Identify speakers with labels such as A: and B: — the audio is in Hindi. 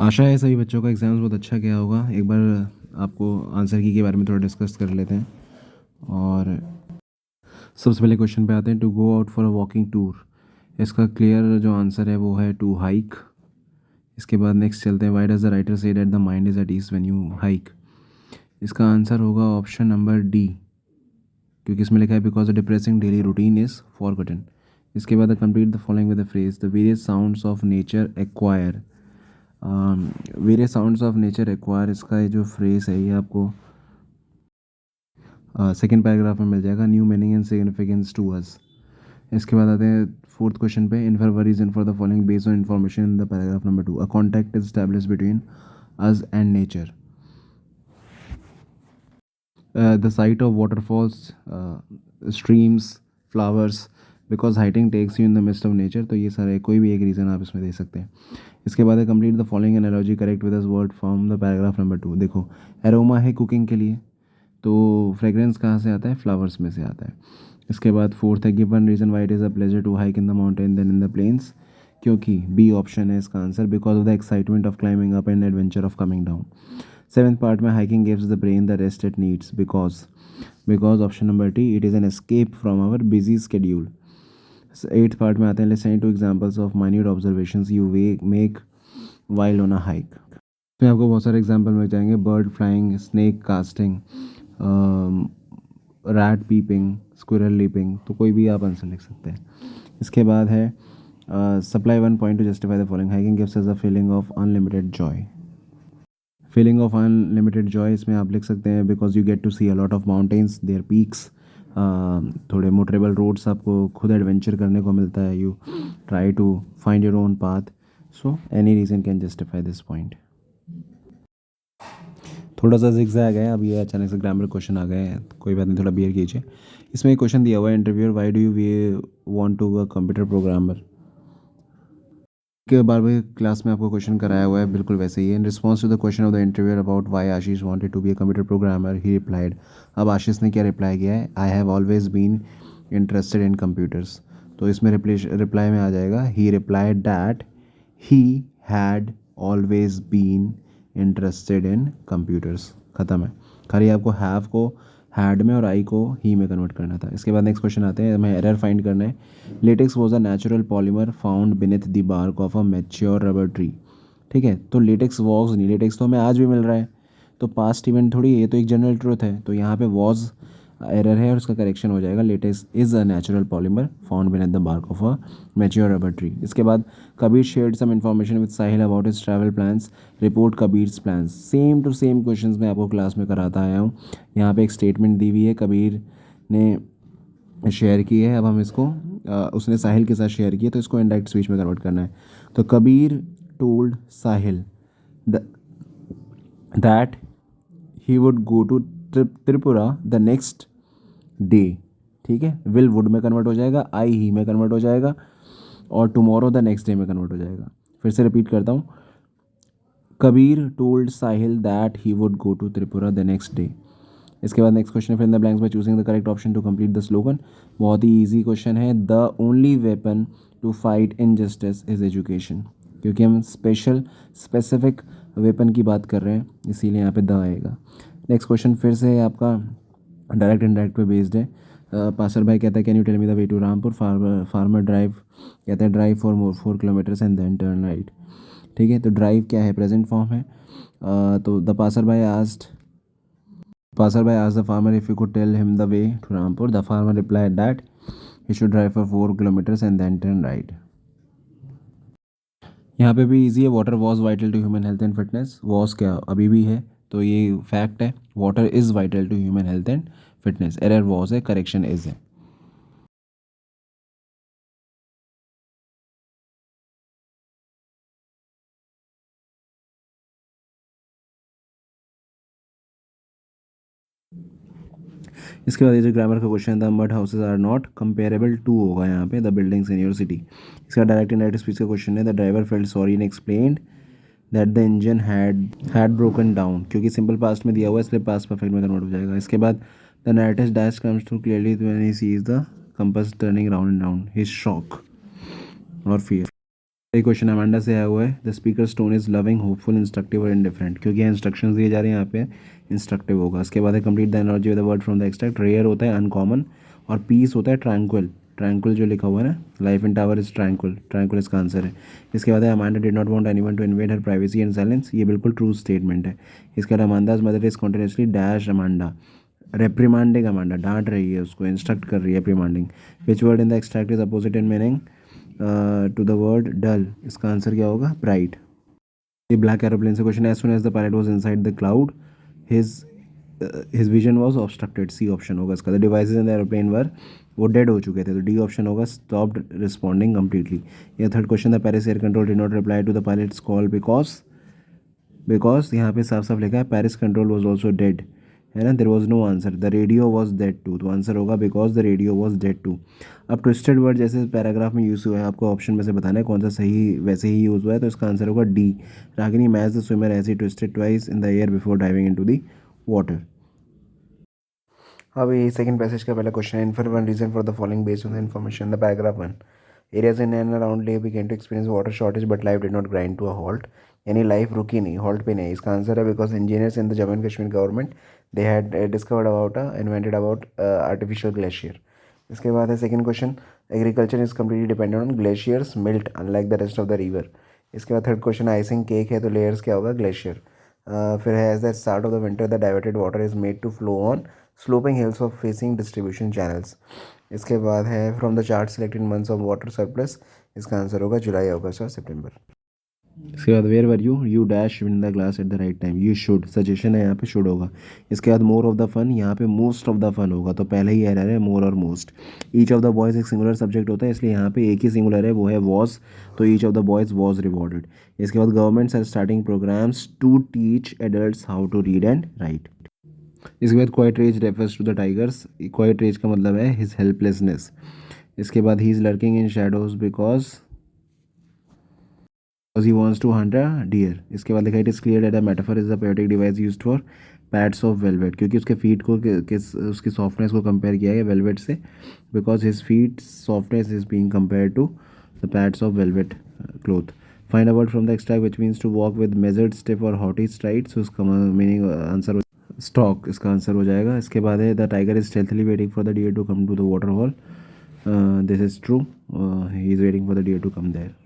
A: आशा है सभी बच्चों का एग्ज़ाम्स बहुत अच्छा गया होगा। एक बार आपको आंसर की के बारे में थोड़ा डिस्कस कर लेते हैं। और सबसे पहले क्वेश्चन पे आते हैं, to go out for a walking tour. इसका क्लियर जो आंसर है वो है टू हाइक। इसके बाद नेक्स्ट चलते हैं, why does the writer say that the mind is at ease when you hike. इसका आंसर होगा ऑप्शन नंबर डी, क्योंकि इसमें लिखा है because the depressing daily routine is forgotten. इसके बाद complete the following with the phrase, the various sounds of nature acquire. Various sounds of nature acquire, इसका ये जो फ्रेज है ये आपको सेकेंड पैराग्राफ में मिल जाएगा, new meaning and significance to us. इसके बाद आते हैं फोर्थ क्वेश्चन पे, infer a reason for the following based on information in the paragraph number 2, a contact is establish between us and nature. The sight of waterfalls, streams, flowers, because hiking takes you in the mist of nature. तो ये सारे कोई भी एक रीज़न आप इसमें दे सकते हैं। इसके बाद है complete the following analogy correct with us word from the paragraph number 2। देखो एरोमा है कुकिंग के लिए, तो फ्रेग्रेंस कहाँ से आता है, फ्लावर्स में से आता है। इसके बाद फोर्थ है, give one reason why it is a pleasure to hike in the mountain than in the plains. क्योंकि बी ऑप्शन है इसका answer, because of the excitement of climbing up and adventure of coming down. Seventh part में hiking gives the brain the rest it needs, because option number T, it is an escape from our busy schedule. Eighth part में आते हैं, listening to examples of minute observations you we make while on a hike. इसमें आपको बहुत सारे एग्जाम्पल मिल जाएंगे, bird flying, snake casting, rat peeping, squirrel leaping, तो कोई भी आप आंसर लिख सकते हैं। इसके बाद है supply one point to justify the following, hiking gives us a feeling of unlimited joy. Feeling of unlimited joy इसमें आप लिख सकते हैं, because you get to see a lot of mountains, their peaks, थोड़े मोटरेबल रोड्स, आपको खुद एडवेंचर करने को मिलता है, you try to find your own path, so any reason can justify this point. थोड़ा सा जिगजैग है, अब ये अचानक से ग्रामर क्वेश्चन आ गए हैं, कोई बात नहीं, थोड़ा बियर कीजिए। इसमें एक क्वेश्चन दिया हुआ है, interviewer why do you we want to work computer programmer. के बार बार क्लास में आपको क्वेश्चन कराया हुआ है, बिल्कुल वैसे ही है। In response to the question of the interviewer about why Ashish wanted to be a computer programmer he replied. अब आशीष ने क्या रिप्लाई किया है, I have always been interested in computers. तो इसमें रिप्लाई में आ जाएगा, he replied that he had always been interested in computers. ख़त्म है, खाली आपको हैव को हैड में और आई को ही में कन्वर्ट करना था। इसके बाद नेक्स्ट क्वेश्चन आते हैं, हमें एरर फाइंड करना है। Latex was a natural polymer found beneath the bark of a mature rubber tree. ठीक है, तो लेटेक्स वॉज नहीं, लेटेक्स तो हमें आज भी मिल रहा है, तो पास्ट इवेंट थोड़ी, ये तो एक जनरल ट्रूथ है, तो यहाँ पे वॉज एरर है और उसका करेक्शन हो जाएगा, latex is a natural polymer found beneath the bark of a mature rubber tree. इसके बाद Kabir shared some information with Sahil about his travel plans, report Kabir's plans. Same to same questions मैं आपको क्लास में कराता आया हूँ। यहाँ पे एक स्टेटमेंट दी हुई है, कबीर ने शेयर की है, अब हम इसको उसने साहिल के साथ शेयर किया, तो इसको इनडायरेक्ट स्पीच में कन्वर्ट करना है। तो Kabir told Sahil that he would go to Tripura the next day. ठीक है, विल वुड में कन्वर्ट हो जाएगा, आई ही में कन्वर्ट हो जाएगा, और टुमारो द नेक्स्ट डे में कन्वर्ट हो जाएगा। फिर से रिपीट करता हूँ, Kabir told Sahil that he would go to Tripura the next day. इसके बाद next question, fill in the blanks by choosing the correct option to complete the slogan. बहुत ही इजी क्वेश्चन है, the only weapon to fight injustice is education. क्योंकि हम स्पेसिफिक वेपन की बात कर रहे हैं, इसीलिए यहाँ पे द आएगा। नेक्स्ट क्वेश्चन फिर से आपका डायरेक्ट इनडायरेक्ट पे बेस्ड है। पासर भाई कहता है, can you tell me the way to Rampur. Farmer drive कहता है, drive for 4 kilometres and then turn right. ठीक है, तो ड्राइव क्या है, प्रेजेंट फॉर्म है। तो the passerby asked the farmer if he could tell him the way to Rampur. The farmer replied that he should drive for 4 kilometers and then turn right. यहाँ पे भी इजी है, water was vital to human health and fitness. Was क्या, अभी भी है, तो ये फैक्ट है, water is vital to human health and fitness. Error was है, करेक्शन इज है। इसके बाद ये जो ग्रामर का क्वेश्चन था, mud houses are not comparable to होगा यहाँ पे the buildings in your city. इसका डायरेक्ट इनडायरेक्ट स्पीच का क्वेश्चन है, the driver felt sorry and explained that the engine had broken down. क्योंकि सिंपल पास्ट में दिया हुआ है, इसलिए पास्ट परफेक्ट में कन्वर्ट हो जाएगा। इसके बाद the narrative dash comes through clearly when he sees the compass turning round and round, his shock और फियर। ये क्वेश्चन अमांडा से आया हुआ है। The speaker tone is loving, hopeful, instructive और इंडिफरेंट, क्योंकि यहाँ इंस्ट्रक्शंस दिए जा रहे हैं, यहाँ पे इंस्ट्रक्टिव होगा। उसके बाद है complete the energy of the word from the extract. Rare होता है अनकॉमन, और पीस होता है ट्रैंक्विल। ट्रैंक्विल जो लिखा हुआ है ना, life in tower is tranquil, tranquil इसका आंसर है। इसके बाद है Amanda did not want anyone to invade her privacy and silence, ये बिल्कुल ट्रू स्टेटमेंट है। इसके बाद Amanda's mother is continuously dash Amanda, reprimanding Amanda, डांट रही है उसको, इंस्ट्रक्ट कर रही है, reminding. Which word in the extract is opposite in meaning to the word dull, इसका आंसर क्या होगा, ब्राइट। ये ब्लैक एरोप्लेन से question, as soon as the pilot was inside the cloud his his vision was obstructed, C option होगा इसका। The devices in the aeroplane were, वो डेड हो चुके थे, तो डी ऑप्शन होगा, स्टॉप्ड रिस्पॉन्डिंग कम्प्लीटली। ये third question, the Paris air control did not reply to the pilot's call because यहाँ पे साफ साफ लिखा है Paris control was also dead, है ना, there was no answer. The radio was dead too, तो आंसर होगा because the radio was dead too. अब ट्विस्टेड वर्ड जैसे पैराग्राफ में यूज़ हुआ है, आपको ऑप्शन में से बताना है कौन सा सही वैसे ही यूज़ हुआ है, तो इसका आंसर होगा D. Ragini match the swimmer as he twisted twice in the air before diving into the water. अब ये सेकंड पैसेज का पहला क्वेश्चन है, infer one reason for the following based on the information the paragraph one. Areas in and around Leh begin to experience water shortage but life did not grind to a halt, यानी लाइफ रुकी नहीं, हॉल्ट पे नहीं। इसका आंसर है because engineers in the Jammu and Kashmir government they had discovered about invented about artificial glacier. इसके बाद है second question, agriculture is completely dependent on glaciers melt unlike the rest of the river. इसके बाद थर्ड क्वेश्चन, आइसिंग केक है तो लेयर्स क्या होगा, ग्लेशियर। फिर है as the start of the winter the diverted water is made to flow on sloping hills of facing distribution channels. इसके बाद है from the chart selected months of water surplus, इसका आंसर होगा जुलाई, अगस्त और सितंबर। इसके बाद where were you dash win the glass at the right time, you should, suggestion है यहाँ पे, शुड होगा। इसके बाद मोर ऑफ द फन, यहाँ पे मोस्ट ऑफ द फन होगा, तो पहले ही एरर है मोर और most. Each of the boys एक सिंगुलर सब्जेक्ट होता है, इसलिए यहाँ पे एक ही सिंगुलर है, वो है वॉज, तो each of the boys was rewarded. इसके बाद governments are starting programmes to teach adults how to read and write. इसके बाद quiet rage refers to the tigers, quiet rage का मतलब है हिज हेल्पलेसनेस। इसके बाद he is lurking in shadows because he wants to hunt a deer। इसके बाद लिखा है it is clear that a metaphor is the poetic device used for pads of velvet, क्योंकि उसके फीट को किस उसकी सॉफ्टनेस को कंपेयर किया है वेलवेट से, because his feet softness is being compare to the pads of velvet cloth. Find a word from the extract which means to walk with measured step और हॉटी स्ट्राइड्स, उसका मीनिंग आंसर स्टॉक, इसका आंसर हो जाएगा। इसके बाद है the tiger is stealthily waiting for the deer to come to the water hole, this is true, he is waiting for the deer to come there.